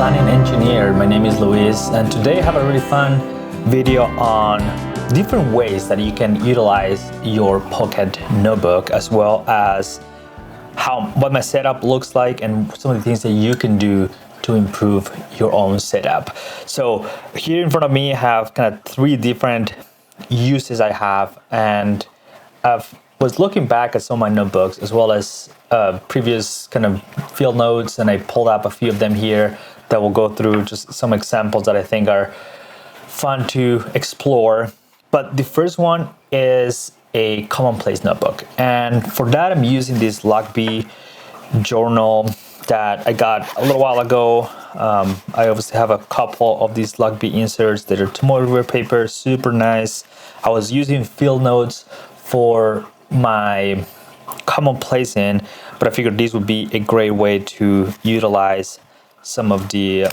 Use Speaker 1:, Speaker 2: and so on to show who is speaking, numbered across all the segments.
Speaker 1: planning engineer. My name is Luis, and today I have a really fun video on different ways that you can utilize your Pocket notebook, as well as what my setup looks like and some of the things that you can do to improve your own setup. So here in front of me I have kind of three different uses I have, and I was looking back at some of my notebooks as well as previous kind of field notes, and I pulled up a few of them here that will go through just some examples that I think are fun to explore. But the first one is a commonplace notebook, and for that I'm using this Logby journal that I got a little while ago. I obviously have a couple of these Logby inserts that are tomorrow paper, super nice. I was using field notes for my commonplace in, but I figured this would be a great way to utilize some of the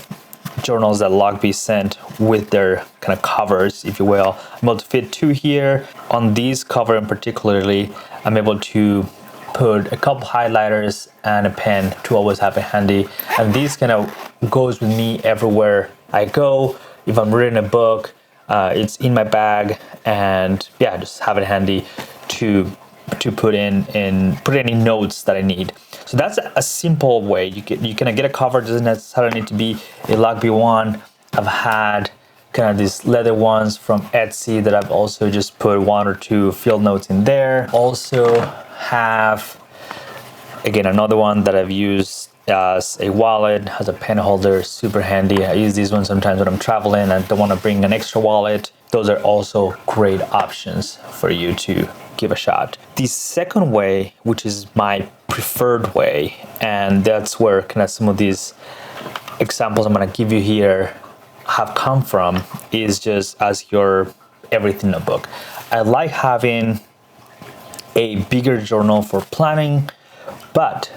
Speaker 1: journals that Logby sent with their kind of covers, if you will. I'm able to fit two here. On these cover in particularly, I'm able to put a couple highlighters and a pen to always have it handy. And this kind of goes with me everywhere I go. If I'm reading a book, it's in my bag, and yeah, just have it handy to put in any notes that I need. So that's a simple way. You can get a cover. It doesn't necessarily need to be a Logby one. I've had kind of these leather ones from Etsy that I've also just put one or two field notes in there. Also have, again, another one that I've used as a wallet, has a pen holder, super handy. I use these ones sometimes when I'm traveling and don't want to bring an extra wallet. Those are also great options for you to give a shot. The second way, which is my preferred way, and that's where kind of some of these examples I'm going to give you here have come from, is just as your everything notebook. I like having a bigger journal for planning, but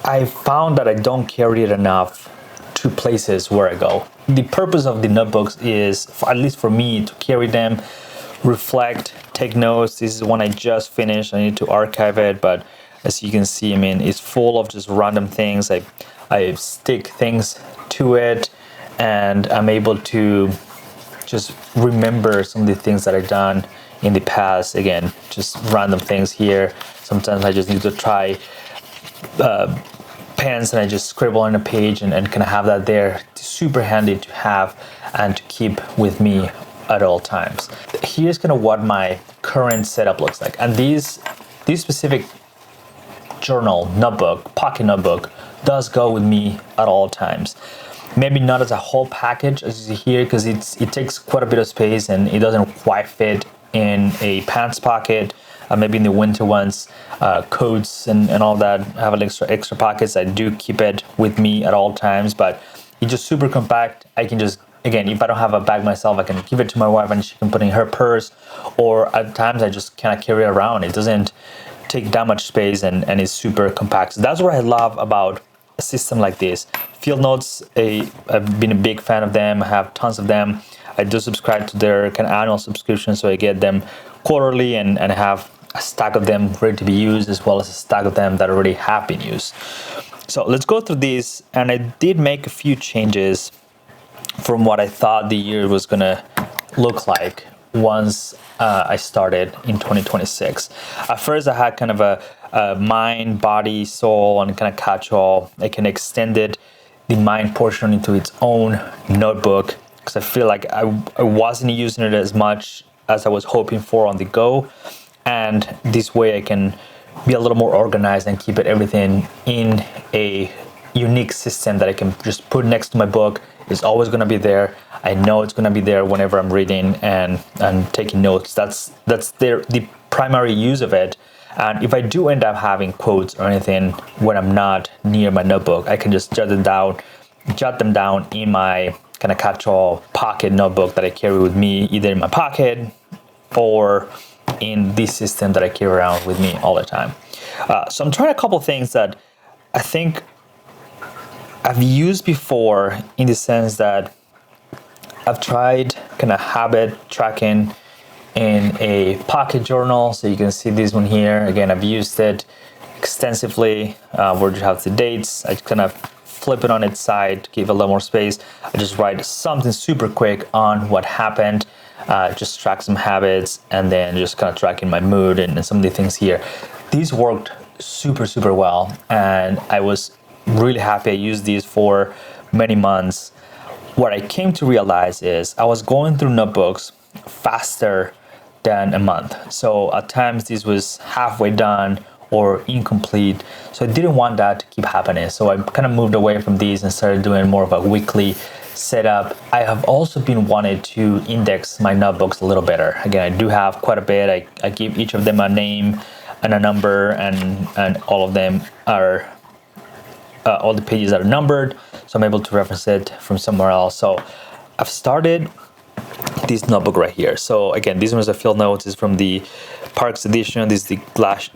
Speaker 1: I found that I don't carry it enough to places where I go. The purpose of the notebooks is, at least for me, to carry them, reflect, take notes. This is one I just finished. I need to archive it, but as you can see, I mean, it's full of just random things. I stick things to it, and I'm able to just remember some of the things that I've done in the past. Again, just random things here. Sometimes I just need to try pens, and I just scribble on a page and kind of have that there. It's super handy to have and to keep with me at all times. Here's kind of what my current setup looks like. And this specific journal notebook, pocket notebook, does go with me at all times. Maybe not as a whole package as you see here, because it takes quite a bit of space and it doesn't quite fit in a pants pocket. Maybe in the winter ones, coats and all that have an extra pockets. I do keep it with me at all times, but it's just super compact. I can just, again, if I don't have a bag myself, I can give it to my wife and she can put it in her purse, or at times I just kind of carry it around. It doesn't take that much space and it's super compact. So that's what I love about a system like this. Field notes, I've been a big fan of them. I have tons of them. I do subscribe to their kind of annual subscription, so I get them quarterly and have a stack of them ready to be used, as well as a stack of them that already have been used. So let's go through these, and I did make a few changes from what I thought the year was gonna look like once I started in 2026. At first I had kind of a mind, body, soul, and kind of catch-all. I can extend the mind portion into its own notebook, because I feel like I wasn't using it as much as I was hoping for on the go. And this way I can be a little more organized and keep everything in a unique system that I can just put next to my book. It's always going to be there. I know it's going to be there whenever I'm reading and taking notes. That's the primary use of it. And if I do end up having quotes or anything when I'm not near my notebook, I can just jot them down in my kind of catch-all pocket notebook that I carry with me, either in my pocket or in this system that I carry around with me all the time. So I'm trying a couple things that I think I've used before, in the sense that I've tried kind of habit tracking in a pocket journal. So you can see this one here. Again, I've used it extensively, where you have the dates. I kind of flip it on its side to give a little more space. I just write something super quick on what happened, just track some habits, and then just kind of tracking my mood and some of the things here. These worked super well, and I was really happy. I used these for many months. What I came to realize is I was going through notebooks faster than a month. So at times this was halfway done or incomplete. So I didn't want that to keep happening. So I kind of moved away from these and started doing more of a weekly setup. I have also been wanting to index my notebooks a little better. Again, I do have quite a bit. I give each of them a name and a number, and all of them are all the pages are numbered, so I'm able to reference it from somewhere else. So I've started this notebook right here. So again, this one is a field notes. Is from the Parks edition. This is the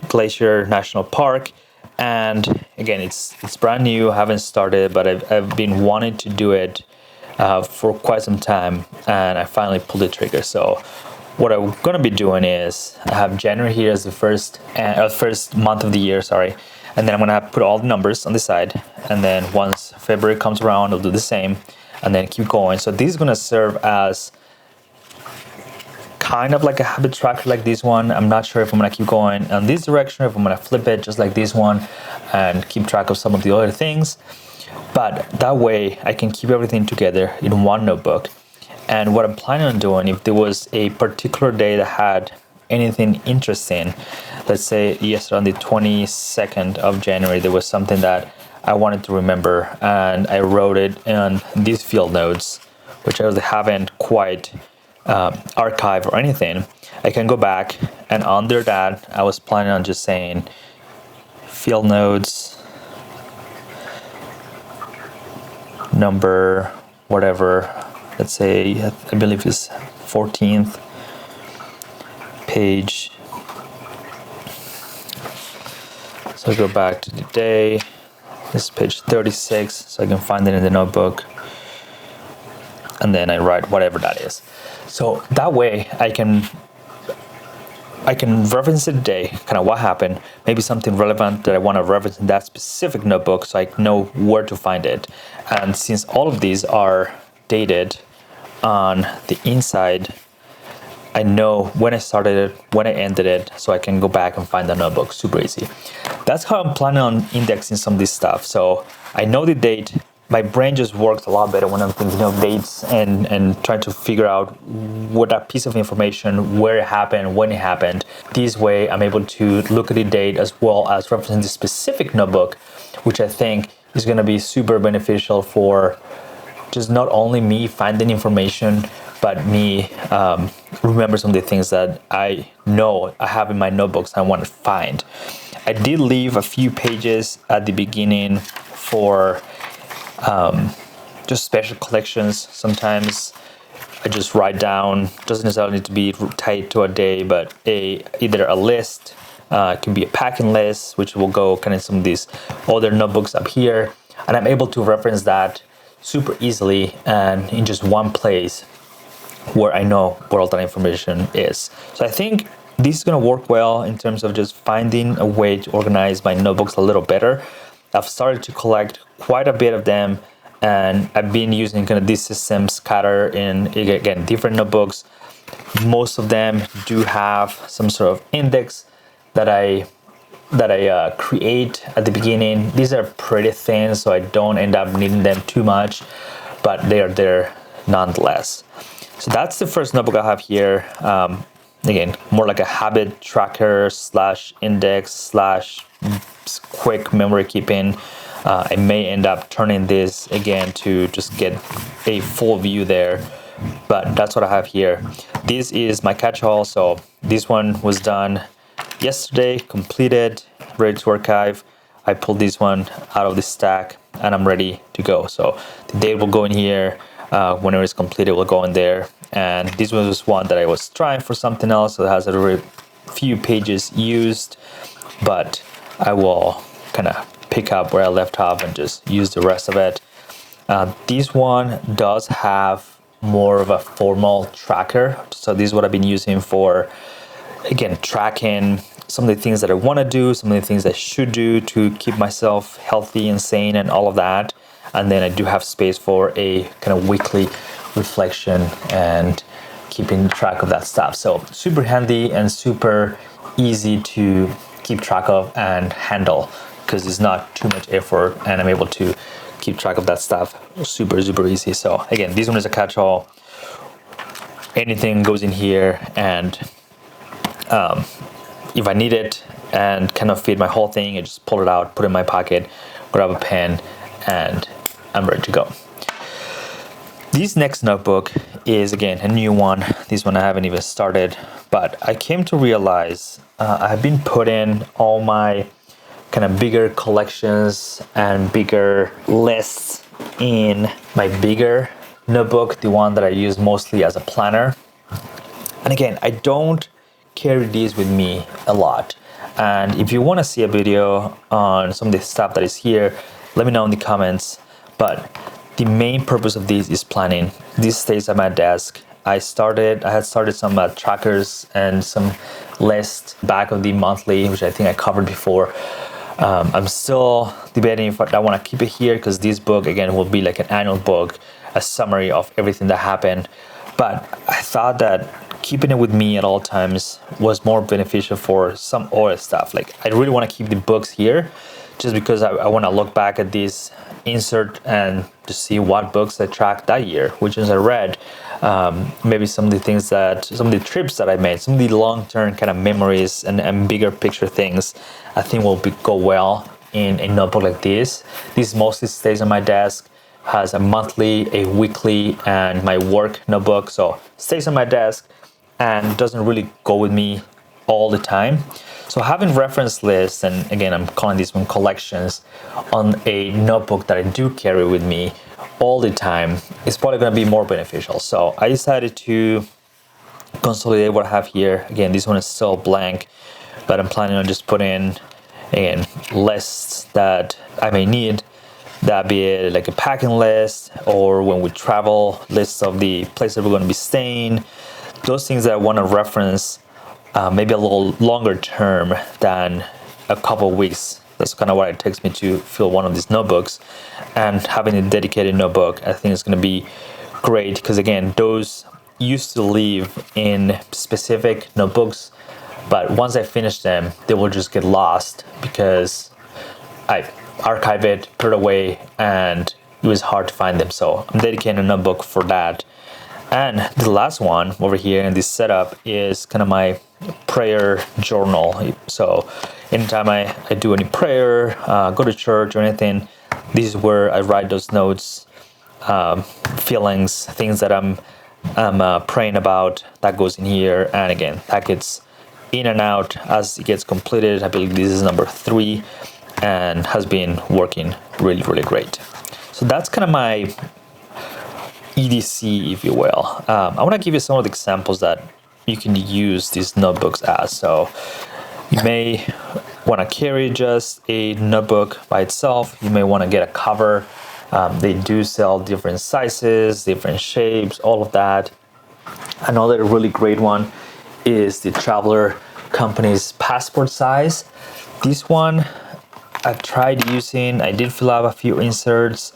Speaker 1: Glacier National Park, and again, it's brand new. I haven't started, but I've been wanting to do it for quite some time, and I finally pulled the trigger. So what I'm gonna be doing is I have January here as the first month of the year, sorry. And then I'm gonna put all the numbers on the side. And then once February comes around, I'll do the same and then keep going. So this is gonna serve as kind of like a habit tracker like this one. I'm not sure if I'm gonna keep going in this direction, if I'm gonna flip it just like this one and keep track of some of the other things. But that way I can keep everything together in one notebook. And what I'm planning on doing, if there was a particular day that had anything interesting, let's say yesterday on the 22nd of January, there was something that I wanted to remember, and I wrote it in these field notes, which I haven't quite archived or anything. I can go back, and under that, I was planning on just saying field notes, number, whatever. Let's say, I believe it's 14th page. So I go back to the day. This is page 36, so I can find it in the notebook. And then I write whatever that is. So that way I can reference the day, kind of what happened, maybe something relevant that I want to reference in that specific notebook so I know where to find it. And since all of these are dated on the inside, I know when I started it, when I ended it, so I can go back and find the notebook super easy. That's how I'm planning on indexing some of this stuff. So I know the date. My brain just works a lot better when I'm thinking of dates and trying to figure out what that piece of information, where it happened, when it happened. This way I'm able to look at the date as well as referencing the specific notebook, which I think is going to be super beneficial for just not only me finding information, but me remember some of the things that I know I have in my notebooks I want to find. I did leave a few pages at the beginning for just special collections. Sometimes I just write down, doesn't necessarily need to be tied to a day, but either a list, it can be a packing list, which will go kind of some of these other notebooks up here, and I'm able to reference that super easily and in just one place where I know where all that information is. So I think this is going to work well in terms of just finding a way to organize my notebooks a little better. I've started to collect quite a bit of them, and I've been using kind of this system scatter in, again, different notebooks. Most of them do have some sort of index that I create at the beginning. These are pretty thin, so I don't end up needing them too much, but they are there nonetheless. So that's the first notebook I have here. Again, more like a habit tracker / index / quick memory keeping. I may end up turning this again to just get a full view there, but that's what I have here. This is my catch-all. So this one was done yesterday, completed, ready to archive. I pulled this one out of the stack and I'm ready to go. So the date will go in here. Whenever it's completed, will go in there. And this was one that I was trying for something else, so it has a few pages used, but I will kind of pick up where I left off and just use the rest of it. This one does have more of a formal tracker, so this is what I've been using for, again, tracking some of the things that I want to do, some of the things I should do to keep myself healthy and sane and all of that. And then I do have space for a kind of weekly reflection and keeping track of that stuff. So super handy and super easy to keep track of and handle, because it's not too much effort and I'm able to keep track of that stuff super easy. So again, this one is a catch-all. Anything goes in here, and if I need it and cannot fit my whole thing, I just pull it out, put it in my pocket, grab a pen, and I'm ready to go. This next notebook is, again, a new one. This one I haven't even started, but I came to realize I've been putting all my kind of bigger collections and bigger lists in my bigger notebook, the one that I use mostly as a planner. And again, I don't carry these with me a lot. And if you want to see a video on some of the stuff that is here, let me know in the comments. But the main purpose of these is planning. This stays at my desk. I had started some trackers and some lists back of the monthly, which I think I covered before. I'm still debating if I want to keep it here, because this book, again, will be like an annual book, a summary of everything that happened. But I thought that keeping it with me at all times was more beneficial for some other stuff. Like, I really want to keep the books here just because I want to look back at this insert and to see what books I tracked that year, which ones I read, maybe some of the trips that I made, some of the long-term kind of memories and bigger picture things, I think will go well in a notebook like this. This mostly stays on my desk, has a monthly, a weekly, and my work notebook. So stays on my desk and doesn't really go with me all the time. So having reference lists, and again, I'm calling this one collections, on a notebook that I do carry with me all the time is probably going to be more beneficial. So I decided to consolidate what I have here. Again, this one is still blank, but I'm planning on just putting in lists that I may need. That be it like a packing list, or when we travel, lists of the places we're going to be staying. Those things that I want to reference maybe a little longer term than a couple of weeks. That's kind of what it takes me to fill one of these notebooks. And having a dedicated notebook, I think is going to be great, because again, those used to live in specific notebooks, but once I finish them, they will just get lost because I archive it, put it away, and it was hard to find them. So I'm dedicating a notebook for that. And the last one over here in this setup is kind of my prayer journal. So anytime I do any prayer, go to church or anything, this is where I write those notes, feelings, things that I'm praying about. That goes in here, and again, that gets in and out as it gets completed. I believe this is number 3 and has been working really great. So that's kind of my EDC, if you will. I want to give you some of the examples that you can use these notebooks as. So you may want to carry just a notebook by itself. You may want to get a cover. They do sell different sizes, different shapes, all of that. Another really great one is the Traveler Company's passport size. This one I've tried using. I did fill out a few inserts,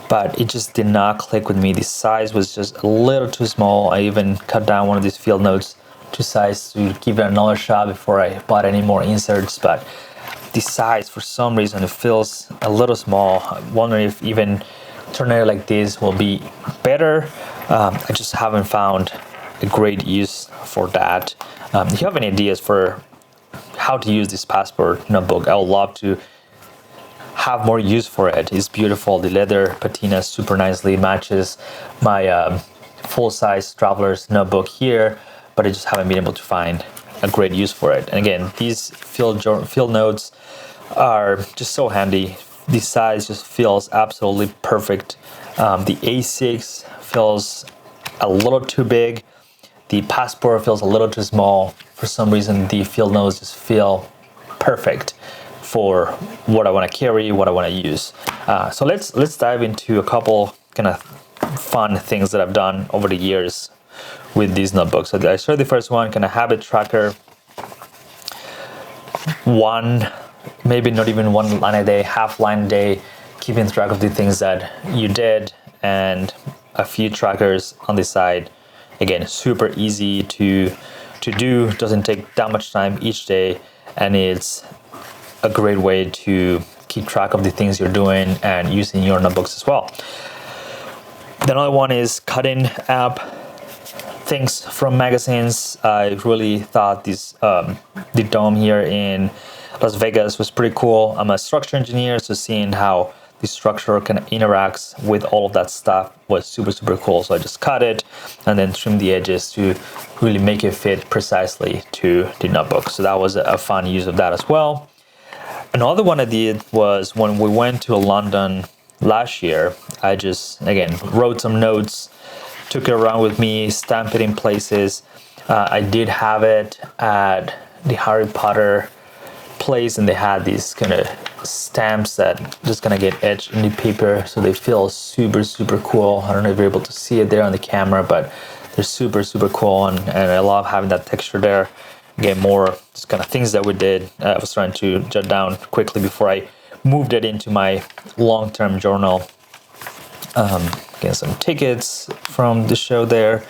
Speaker 1: but it just did not click with me. The size was just a little too small. I even cut down one of these field notes to size to give it another shot before I bought any more inserts. But the size, for some reason, it feels a little small. I'm wondering if even turning it like this will be better. I just haven't found a great use for that. If you have any ideas for how to use this passport notebook, I would love to have more use for it. It's beautiful. The leather patina super nicely matches my full-size traveler's notebook here, but I just haven't been able to find a great use for it. And again, these field notes are just so handy. The size just feels absolutely perfect. The A6 feels a little too big. The passport feels a little too small. For some reason, the field notes just feel perfect for what I want to carry, what I want to use. So let's dive into a couple kind of fun things that I've done over the years with these notebooks. So I started the first one, kind of habit tracker. Maybe not even one line a day, half line a day, keeping track of the things that you did, and a few trackers on the side. Again, super easy to do, doesn't take that much time each day, and it's a great way to keep track of the things you're doing and using your notebooks as well. The other one is cutting app things from magazines. I really thought this the dome here in Las Vegas was pretty cool. I'm a structure engineer, so seeing how the structure kind of interacts with all of that stuff was super cool. So I just cut it and then trimmed the edges to really make it fit precisely to the notebook. So that was a fun use of that as well. Another one I did was when we went to London last year. I just, again, wrote some notes, took it around with me, stamped it in places. I did have it at the Harry Potter place, and they had these kind of stamps that just gonna get etched in the paper, so they feel super cool. I don't know if you're able to see it there on the camera, but they're super cool, and I love having that texture there. Again, more just kind of things that we did. I was trying to jot down quickly before I moved it into my long-term journal. Again, some tickets from the show there.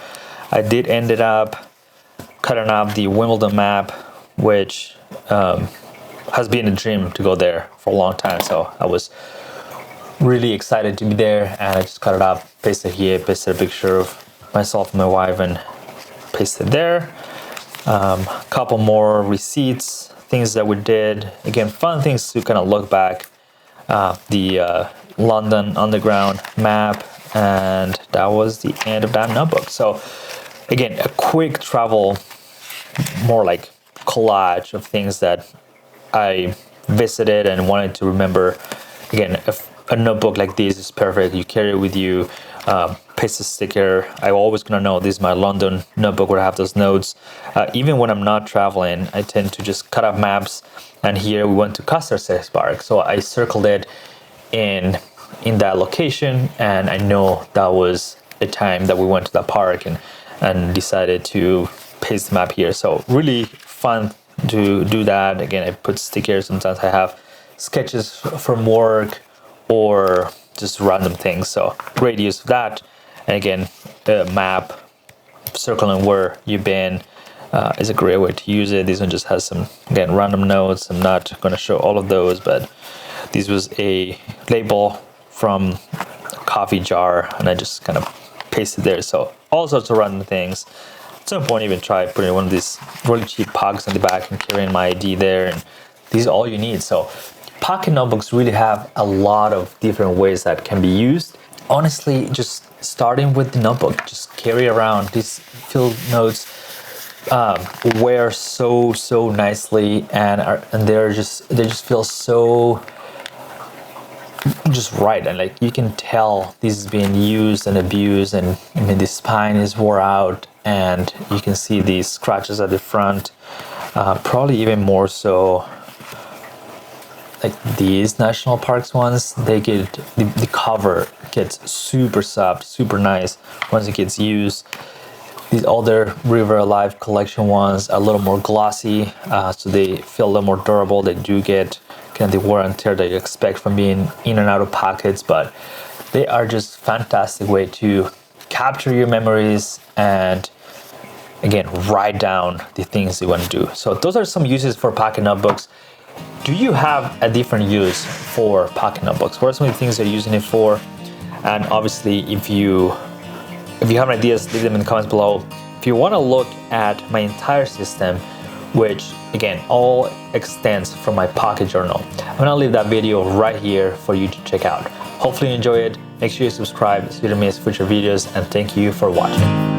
Speaker 1: I did ended up cutting up the Wimbledon map, which has been a dream to go there for a long time. So I was really excited to be there, and I just cut it up, pasted here, pasted a picture of myself and my wife, and pasted there. A couple more receipts, things that we did. Again, fun things to kind of look back. The London Underground map, and that was the end of that notebook. So again, a quick travel, more like collage of things that I visited and wanted to remember. Again, a notebook like this is perfect. You carry it with you, paste a sticker. I'm always gonna know this is my London notebook where I have those notes. Even when I'm not traveling, I tend to just cut up maps. And here we went to Caster's Park, so I circled it in that location, and I know that was the time that we went to that park, and decided to paste the map here. So really fun to do that. Again, I put stickers. Sometimes I have sketches from work or just random things, so great use of that. And again, the map, circling where you've been, is a great way to use it. This one just has some, again, random notes. I'm not going to show all of those, but this was a label from a coffee jar, and I just kind of pasted there. So all sorts of random things. At some point, even try putting one of these really cheap pockets on the back and carrying my ID there, and these are all you need. So pocket notebooks really have a lot of different ways that can be used. Honestly, just starting with the notebook, just carry around these field notes. Wear so nicely, and they just feel so just right, and like you can tell this is being used and abused, and I mean the spine is wore out, and you can see these scratches at the front, probably even more so like these national parks ones. They get the cover gets super soft, super nice once it gets used. These older River Alive collection ones are a little more glossy, so they feel a little more durable. They do get kind of the wear and tear that you expect from being in and out of pockets, but they are just fantastic way to capture your memories and, again, write down the things you want to do. So those are some uses for pocket notebooks. Do you have a different use for pocket notebooks? What are some of the things you're using it for? And obviously, if you have ideas, leave them in the comments below. If you want to look at my entire system, which again all extends from my pocket journal, I'm gonna leave that video right here for you to check out. Hopefully you enjoy it. Make sure you subscribe so you don't miss future videos, and thank you for watching.